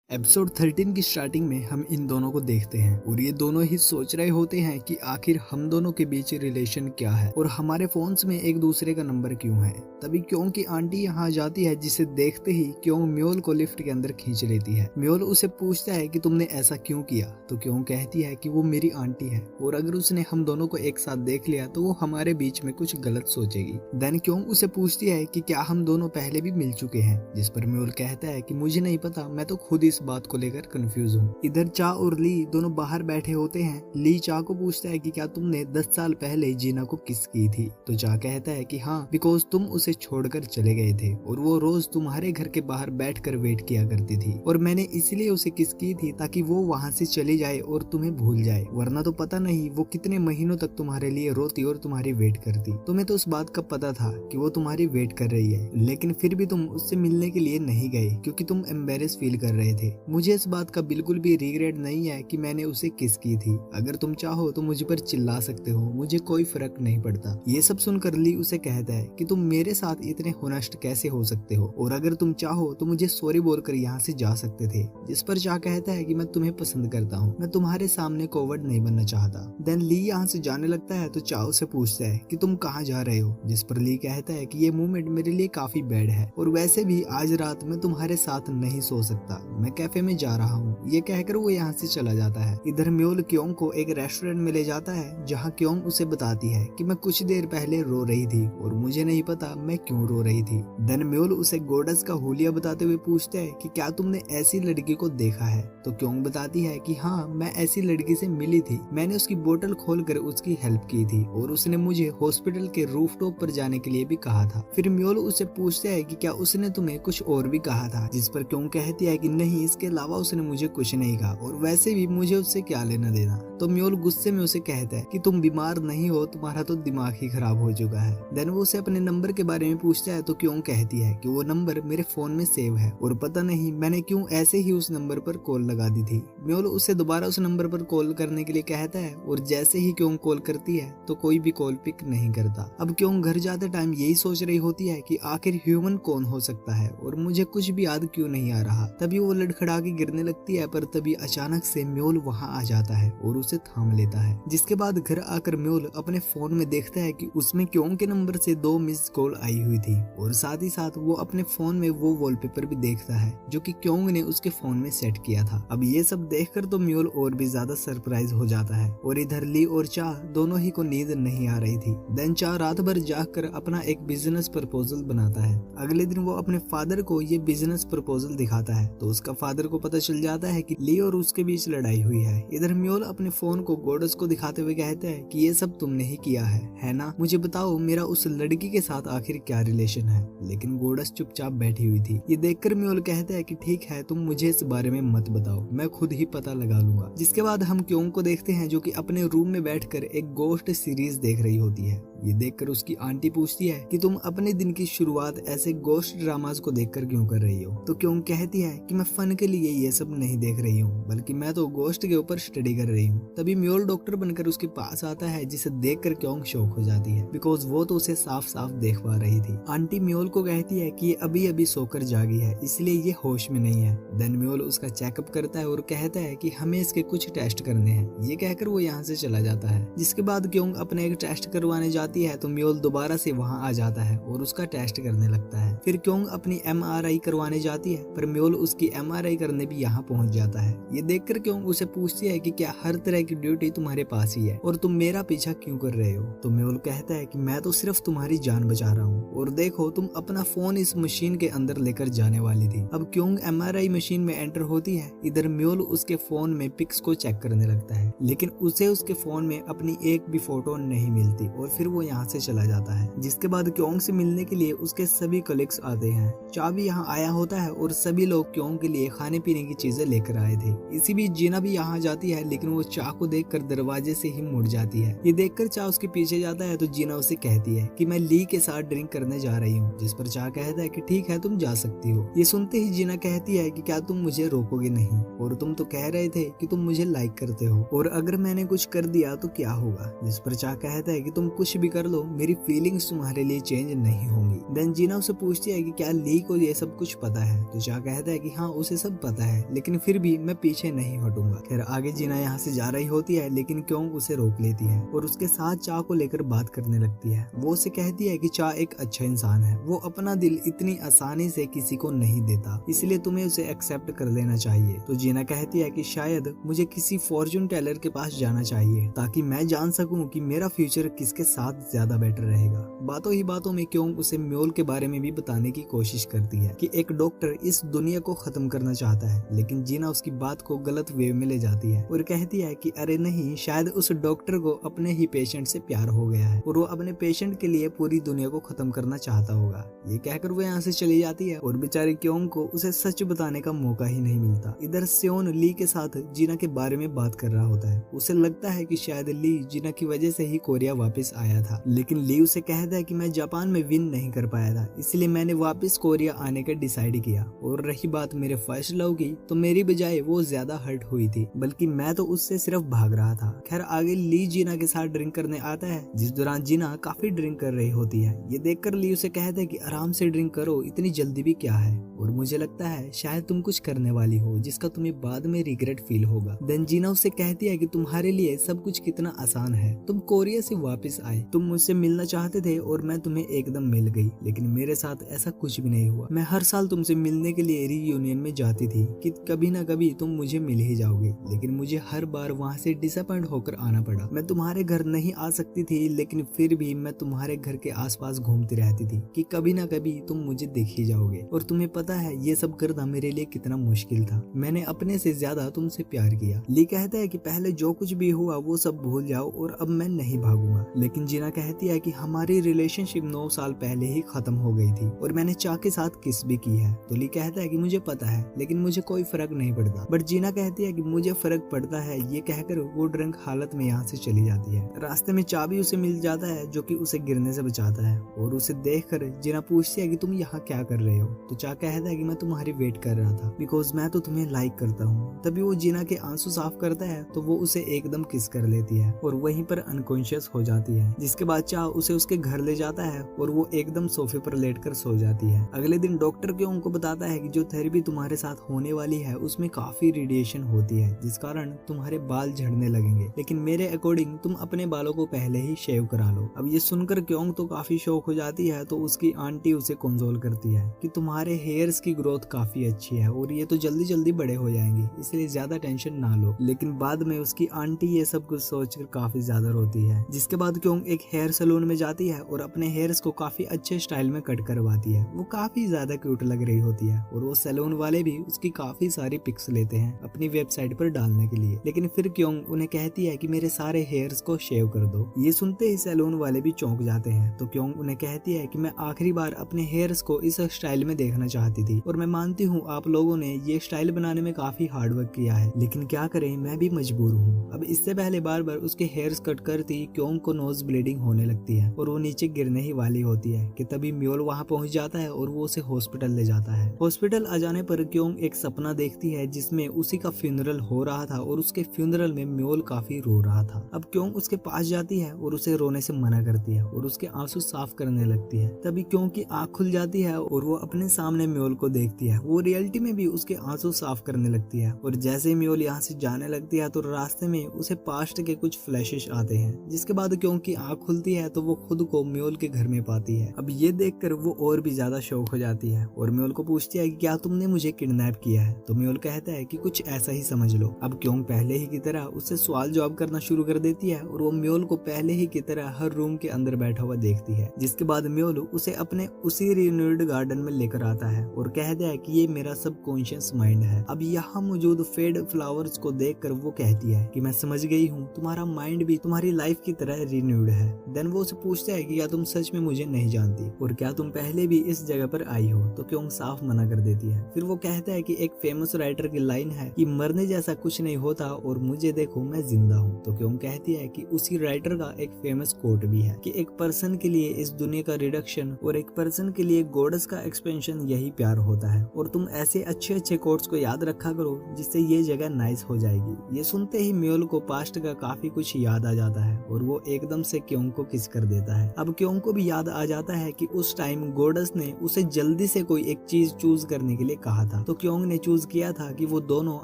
Episode 13 की starting में हम इन दोनों को देखते हैं और ये दोनों ही सोच रहे होते हैं कि आखिर हम दोनों के बीच रिलेशन क्या है और हमारे फोन्स में एक दूसरे का नंबर क्यों है। तभी क्यों की आंटी यहाँ जाती है, जिसे देखते ही क्यों म्योल को लिफ्ट के अंदर खींच लेती है। म्योल उसे पूछता है कि तुमने ऐसा क्यों किया, तो क्यों कहती है कि वो मेरी आंटी है और अगर उसने हम दोनों को एक साथ देख लिया तो वो हमारे बीच में कुछ गलत सोचेगी। देन क्यों उसे पूछती है कि क्या हम दोनों पहले भी मिल चुके हैं, जिस पर म्योल कहता है कि मुझे नहीं पता, मैं तो खुद इस बात को लेकर कंफ्यूज हूँ। इधर चा और ली दोनों बाहर बैठे होते हैं। ली चा को पूछता है कि क्या तुमने 10 साल पहले जीना को किस की थी, तो चा कहता है कि हाँ, बिकॉज तुम उसे छोड़कर चले गए थे और वो रोज तुम्हारे घर के बाहर बैठकर वेट किया करती थी और मैंने इसलिए उसे किस की थी ताकि वो वहाँ से चली जाए और तुम्हें भूल जाए, वरना तो पता नहीं वो कितने महीनों तक तुम्हारे लिए रोती और तुम्हारी वेट करती। तुम्हें तो उस बात का पता था कि वो तुम्हारी वेट कर रही है, लेकिन फिर भी तुम उससे मिलने के लिए नहीं गए क्योंकि तुम एम्बेरेस फील कर रहे थे। मुझे इस बात का बिल्कुल भी रिग्रेट नहीं है कि मैंने उसे किस की थी। अगर तुम चाहो तो मुझ पर चिल्ला सकते हो, मुझे कोई फर्क नहीं पड़ता। ये सब सुनकर ली उसे कहता है कि तुम मेरे साथ इतने होनेस्ट कैसे हो सकते हो और अगर तुम चाहो तो मुझे सॉरी बोलकर यहाँ से जा सकते थे। जिस पर चा कहता है कि मैं तुम्हें पसंद करता हूँ, मैं तुम्हारे सामने कोवर्ड नहीं बनना चाहता। देन ली यहाँ से जाने लगता है तो चा उसे पूछता है कि तुम कहाँ जा रहे हो, जिस पर ली कहता है कि ये मूवमेंट मेरे लिए काफी बैड है और वैसे भी आज रात मैं तुम्हारे साथ नहीं सो सकता, मैं कैफे में जा रहा हूँ। ये कहकर वो यहाँ से चला जाता है। इधर म्योल क्योंग को एक रेस्टोरेंट में ले जाता है जहाँ क्योंग उसे बताती है कि मैं कुछ देर पहले रो रही थी और मुझे नहीं पता मैं क्यों रो रही थी। देन म्योल उसे गोडस का हुलिया बताते हुए पूछता है कि क्या तुमने ऐसी लड़की को देखा है, तो क्योंग बताती है कि हाँ, मैं ऐसी लड़की से मिली थी, मैंने उसकी बोतल खोलकर उसकी हेल्प की थी और उसने मुझे हॉस्पिटल के रूफटॉप पर जाने के लिए भी कहा था। फिर म्योल उसे पूछता है कि क्या उसने तुम्हें कुछ और भी कहा था, जिस पर क्योंग कहती है कि नहीं, इसके अलावा उसने मुझे कुछ नहीं कहा और वैसे भी मुझे उससे क्या लेना देना। तो म्योल गुस्से में उसे कहता है कि तुम बीमार नहीं हो, तुम्हारा तो दिमाग ही खराब हो चुका है। देन वो उसे अपने नंबर के बारे में पूछता है तो क्यों कहती है कि वो नंबर मेरे फोन में सेव है और पता नहीं मैंने क्यों ऐसे ही उस नंबर पर कॉल लगा दी थी। म्योल उसे दोबारा उस नंबर पर कॉल करने के लिए कहता है और जैसे ही क्यों कॉल करती है तो कोई भी कॉल पिक नहीं करता। अब क्यों घर जाते टाइम यही सोच रही होती है कि आखिर ह्यूमन कौन हो सकता है और मुझे कुछ भी याद क्यों नहीं आ रहा। तभी वो लड़खड़ा के गिरने लगती है, पर तभी अचानक से म्योल वहाँ आ जाता है और उसे थाम लेता है। जिसके बाद घर आकर म्योल अपने फोन में देखता है कि उसमें क्यों के नंबर से 2 मिस कॉल आई हुई थी और साथ ही साथ वो अपने फोन में वो वॉलपेपर भी देखता है जो कि क्यों ने उसके फोन में सेट किया था। अब ये सब देखकर तो म्योल और भी ज्यादा सरप्राइज हो जाता है और इधर ली और चा दोनों ही को नींद नहीं आ रही थी। देन चा रात भर जागकर अपना एक बिजनेस प्रपोजल बनाता है। अगले दिन वो अपने फादर को ये बिजनेस प्रपोजल दिखाता है तो उसका फादर को पता चल जाता है कि ली और उसके बीच लड़ाई हुई है। इधर म्योल अपने फोन को गोडस को दिखाते हुए कहता है कि ये सब तुमने ही किया है ना, मुझे बताओ मेरा उस लड़की के साथ आखिर क्या रिलेशन है। लेकिन गोडस चुपचाप बैठी हुई थी। ये देखकर म्योल कहता है कि ठीक है, तुम मुझे इस बारे में मत बताओ, मैं खुद ही पता लगा लूंगा। जिसके बाद हम क्यों को देखते हैं जो कि अपने रूम में बैठकर एक गोस्ट सीरीज देख रही होती है। ये देखकर उसकी आंटी पूछती है कि तुम अपने दिन की शुरुआत ऐसे गोस्ट ड्रामास को देखकर क्यों कर रही हो, तो क्यों कहती है कि मैं फन के लिए ये सब नहीं देख रही हूँ, बल्कि मैं तो गोस्ट के ऊपर स्टडी कर रही हूँ। तभी म्योल डॉक्टर बनकर उसके पास आता है, जिसे देखकर क्यों शौक हो जाती है बिकॉज वो तो उसे साफ साफ देख पा रही थी। आंटी म्योल को कहती है कि ये अभी अभी सोकर जागी है, इसलिए ये होश में नहीं है। देन म्योल उसका चेकअप करता है और कहता है कि हमें इसके कुछ टेस्ट करने हैं। ये कहकर वो यहाँ से चला जाता है। जिसके बाद क्यों अपने एक टेस्ट करवाने जाती है तो म्योल दोबारा से वहाँ आ जाता है और उसका टेस्ट करने लगता है। फिर क्यों अपनी MRI करवाने जाती है, पर म्योल उसकी MRI करने भी यहाँ पहुँच जाता है। ये देखकर क्यों उसे पूछती है कि क्या हर तरह की ड्यूटी तुम्हारे पास ही है और तुम मेरा पीछा क्यों कर रहे हो, तो म्योल कहता है कि मैं तो सिर्फ तुम्हारी जान बचा रहा हूँ और देखो तुम अपना फोन इस मशीन के अंदर लेकर जाने वाली थी। अब क्यों MRI मशीन में एंटर होती है। इधर म्योल उसके फोन में पिक्स को चेक करने लगता है, लेकिन उसे उसके फोन में अपनी एक भी फोटो नहीं मिलती और फिर वो यहाँ से चला जाता है। जिसके बाद क्यों से मिलने के लिए उसके सभी कलीग्स आते हैं। चा भी यहाँ आया होता है और सभी लोग क्यों के लिए खाने पीने की चीजें लेकर आए थे। इसी बीच जीना भी यहाँ जाती है, लेकिन वो चा को देखकर दरवाजे से ही मुड़ जाती है। ये देखकर चा उसके पीछे जाता है तो जीना उसे कहती है कि मैं ली के साथ ड्रिंक करने जा रही हूँ, जिस पर चा कहता है कि ठीक है, तुम जा सकती हो। ये सुनते ही जीना कहती है कि क्या तुम मुझे रोकोगे नहीं, और तुम तो कह रहे थे कि तुम मुझे लाइक करते हो और अगर मैंने कुछ कर दिया तो क्या होगा। जिस पर चा कहता है कि तुम कुछ भी कर लो, मेरी फीलिंग्स तुम्हारे लिए चेंज नहीं होंगी। देन जीना उसे पूछती है कि क्या ली को ये सब कुछ पता है? तो चा कहता है कि हाँ उसे सब पता है, लेकिन फिर भी मैं पीछे नहीं हटूंगा। खैर आगे जीना यहाँ से जा रही होती है, लेकिन क्योंग उसे रोक लेती है और उसके साथ चा को लेकर बात करने लगती है। वो उसे कहती है कि चा एक अच्छा इंसान है, वो अपना दिल इतनी आसानी से किसी को नहीं देता, इसलिए तुम्हें उसे एक्सेप्ट कर लेना चाहिए। तो जीना कहती है कि शायद मुझे किसी फॉर्चून टेलर के पास जाना चाहिए ताकि मैं जान सकूं कि मेरा फ्यूचर किसके साथ ज्यादा बेटर रहेगा। बातों ही बातों में क्योंग उसे म्योल के बारे में भी बताने की कोशिश करती है कि एक डॉक्टर इस दुनिया को खत्म करना चाहता है, लेकिन जीना उसकी बात को गलत वे में ले जाती है और कहती है कि अरे नहीं, शायद उस डॉक्टर को अपने ही पेशेंट से प्यार हो गया है और वो अपने पेशेंट के लिए पूरी दुनिया को खत्म करना चाहता होगा। ये कहकर वो यहाँ से चली जाती है और बेचारे क्योंग को उसे सच बताने का मौका ही नहीं मिलता। इधर सेओन ली के साथ जीना के बारे में बात कर रहा होता है। उसे लगता है कि शायद ली जीना की वजह से ही कोरिया वापस आया था, लेकिन ली उसे कहता है कि मैं जापान में विन नहीं कर पाया था, इसलिए मैंने वापस कोरिया आने का डिसाइड किया। और रही बात मेरे फर्स्ट लव की, तो मेरी बजाय वो ज्यादा हर्ट हुई थी, बल्कि मैं तो उससे सिर्फ भाग रहा था। खैर आगे ली जीना के साथ ड्रिंक करने आता है, जिस दौरान जीना काफी ड्रिंक कर रही होती है। ये देखकर ली उसे कहता है कि आराम से ड्रिंक करो, इतनी जल्दी भी क्या है, और मुझे लगता है शायद तुम कुछ करने वाली हो जिसका तुम्हें बाद में रिग्रेट फील होगा। देन जीना उससे कहती है कि तुम्हारे लिए सब कुछ कितना आसान है, तुम कोरिया से वापस आए, तुम मुझसे मिलना चाहते थे और मैं तुम्हें एकदम मिल गई, लेकिन मेरे साथ ऐसा कुछ भी नहीं हुआ। मैं हर साल तुमसे मिलने के लिए रीयूनियन में जाती थी कि कभी ना कभी तुम मुझे मिल ही जाओगे, लेकिन मुझे हर बार वहाँ से डिसअपॉइंट होकर आना पड़ा। मैं तुम्हारे घर नहीं आ सकती थी, लेकिन फिर भी मैं तुम्हारे घर के आसपास घूमती रहती थी कि कभी ना कभी तुम मुझे देख ही जाओगे। और तुम्हें पता है ये सब करना मेरे लिए कितना मुश्किल था, मैंने अपने से ज्यादा तुमसे प्यार किया। ली कहता है कि पहले जो कुछ भी हुआ वो सब भूल जाओ और अब मैं नहीं भागूंगा। लेकिन जीना कहती है कि हमारी रिलेशनशिप 9 साल पहले ही खत्म हो गई थी और मैंने चा के साथ किस भी की है। तो ली कहता है कि मुझे पता है, लेकिन मुझे कोई फर्क नहीं पड़ता। बट जीना कहती है कि मुझे फर्क पड़ता है। ये कहकर वो ड्रंक हालत में यहाँ से चली जाती है। रास्ते में चा भी उसे मिल जाता है, जो कि उसे गिरने से बचाता है, और उसे देखकर जीना पूछती है कि तुम यहाँ क्या कर रहे हो? तो चा कहता है कि मैं तुम्हारी वेट कर रहा था, बिकॉज मैं तो तुम्हें लाइक करता हूँ। तभी वो जीना के आंसू साफ करता है, तो वो उसे एकदम किस कर लेती है और वहीं पर अनकॉन्शियस हो जाती है। जिसके बाद चा उसे उसके घर ले जाता है और वो एकदम सोफे पर लेटकर सो जाती है। अगले दिन डॉक्टर क्यों उनको बताता है कि जो थेरेपी तुम्हारे साथ होने वाली है उसमें काफी रेडिएशन होती है, जिस कारण तुम्हारे बाल झड़ने लगेंगे, लेकिन मेरे अकॉर्डिंग तुम अपने बालों को पहले ही शेव करा लो। अब ये सुनकर क्यों तो काफी शौक हो जाती है, तो उसकी आंटी उसे कंसोल करती है कि तुम्हारे हेयर्स की ग्रोथ काफी अच्छी है और ये तो जल्दी जल्दी बड़े हो जाएंगे, इसलिए ज्यादा टेंशन ना लो। लेकिन बाद में उसकी आंटी ये सब कुछ सोचकर काफी ज्यादा रोती है। जिसके बाद क्यों एक हेयर सैलून में जाती है और अपने हेयर्स को काफी अच्छे स्टाइल में कट करवाती है। वो काफी ज्यादा क्यूट लग रही होती है और वो सैलून वाले भी उसकी काफी सारी पिक्स लेते हैं अपनी वेबसाइट पर डालने के लिए। लेकिन फिर क्यों उन्हें कहती है कि मेरे सारे हेयर्स को शेव कर दो। ये सुनते ही सैलून वाले भी चौंक जाते हैं। तो क्यों उन्हें कहती है कि मैं आखिरी बार अपने हेयर्स को इस स्टाइल में देखना चाहती थी और मैं मानती हूँ आप लोगों ने ये स्टाइल बनाने में काफी हार्डवर्क किया है, लेकिन क्या करें, मैं भी मजबूर हूँ। अब इससे पहले बार बार उसके हेयर्स कट करती क्यों को नोज ब्लीडिंग होने लगती है और वो नीचे गिरने ही वाली होती है कि तभी म्योल वहाँ पहुँच जाता है और वो उसे हॉस्पिटल ले जाता है। हॉस्पिटल आ जाने पर क्यों एक सपना देखती है जिसमें उसी का फ्यूनरल हो रहा था और उसके फ्यूनरल में म्योल काफी रो रहा था। अब क्यों उसके पास जाती है और उसे रोने से मना करती है और उसके आंसू साफ करने लगती है। तभी क्यों की आँख खुल जाती है और वो अपने सामने म्योल को देखती है। वो रियलिटी में भी उसके आंसू साफ करने लगती है और जैसे ही म्योल यहाँ से जाने लगती है तो रास्ते में उसे पास्ट के कुछ फ्लैशेस आते हैं। जिसके बाद क्यों की आँख खुलती है तो वो खुद को म्योल के घर में पाती है। अब ये देखकर वो और भी ज्यादा शौक हो जाती है और म्योल को पूछती है कि क्या तुमने मुझे किडनैप किया है? तो म्योल कहता है कि कुछ ऐसा ही समझ लो। अब क्यों पहले ही की तरह उससे सवाल जवाब करना शुरू कर देती है और वो म्योल को पहले ही की तरह हर रूम के अंदर बैठा हुआ देखती है। जिसके बाद म्योल उसे अपने उसी रिन्यूड गार्डन में लेकर आता है और कहता है कि ये मेरा सबकॉन्शियस माइंड है। अब यहाँ मौजूद फेड फ्लावर्स को देखकर वो कहती है कि मैं समझ गई हूँ, तुम्हारा माइंड भी तुम्हारी लाइफ की तरह रिन्यूड है। देन वो उसे पूछता है कि क्या तुम सच में मुझे नहीं जानती और क्या तुम पहले भी इस जगह पर आई हो? तो क्यों साफ मना कर देती है। फिर वो कहता है कि एक फेमस राइटर की लाइन है कि मरने जैसा कुछ नहीं होता और मुझे देखो मैं जिंदा हूँ। तो क्यों कहती है कि उसी राइटर का एक फेमस कोट भी है कि एक पर्सन के लिए इस दुनिया का रिडक्शन और एक पर्सन के लिए गॉडेस का एक्सपेंशन यही प्यार होता है। और तुम ऐसे अच्छे अच्छे कोट्स को याद रखा करो जिससे ये जगह नाइस हो जाएगी। ये सुनते ही म्योल को पास्ट का काफी कुछ याद आ जाता है और वो एकदम से क्योंग को किस कर देता है। अब क्योंग को भी याद आ जाता है कि उस टाइम गोडस ने उसे जल्दी से कोई एक चीज चूज करने के लिए कहा था, तो क्योंग ने चूज किया था कि वो दोनों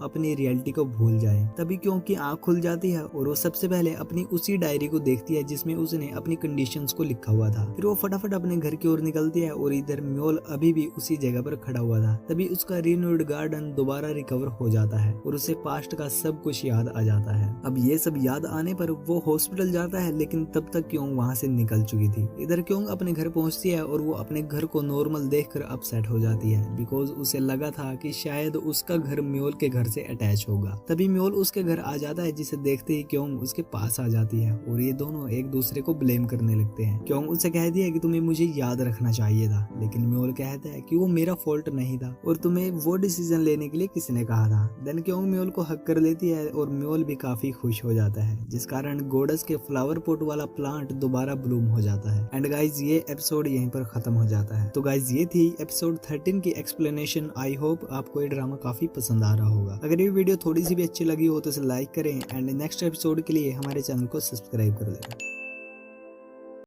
अपनी रियलिटी को भूल जाएं। तभी क्योंग की आंख खुल जाती है और वो सबसे पहले अपनी उसी डायरी को देखती है जिसमें उसने अपनी कंडीशंस को लिखा हुआ था। फिर वो फटाफट अपने घर की ओर निकलती है और इधर म्योल अभी भी उसी जगह पर खड़ा हुआ था। तभी उसका रिन्यूड गार्डन दोबारा रिकवर हो जाता है और उसे पास्ट का सब कुछ याद आ जाता है। अब ये सब याद आने पर वो हॉस्पिटल जाता है, लेकिन तब तक क्योंग वहाँ से निकल चुकी थी। इधर क्योंग अपने घर पहुँचती है और वो अपने घर को नॉर्मल देखकर अपसेट हो जाती है, बिकॉज उसे लगा था कि शायद उसका घर म्योल के घर से अटैच होगा। तभी म्योल उसके घर आ जाता है, जिसे देखते ही क्योंग उसके पास आ जाती है और ये दोनों एक दूसरे को ब्लेम करने लगते हैं। क्योंग उसे कहती है कि तुम्हें मुझे याद रखना चाहिए था, लेकिन म्योल कहता है कि वो मेरा फॉल्ट नहीं था और तुम्हें वो डिसीजन लेने के लिए किसने कहा था। देन क्योंग म्योल को हक कर लेती है और म्योल भी काफी खुश हो जाता है, जिस कारण गोडस के फ्लावर पॉट वाला प्लांट दोबारा ब्लूम हो जाता है। एंड गाइज ये एपिसोड यहीं पर खत्म हो जाता है। तो गाइज ये थी एपिसोड 13 की एक्सप्लेनेशन। आई होप आपको ये ड्रामा काफी पसंद आ रहा होगा। अगर ये वीडियो थोड़ी सी भी अच्छी लगी हो तो इसे लाइक करें एंड नेक्स्ट एपिसोड के लिए हमारे चैनल को सब्सक्राइब कर लें।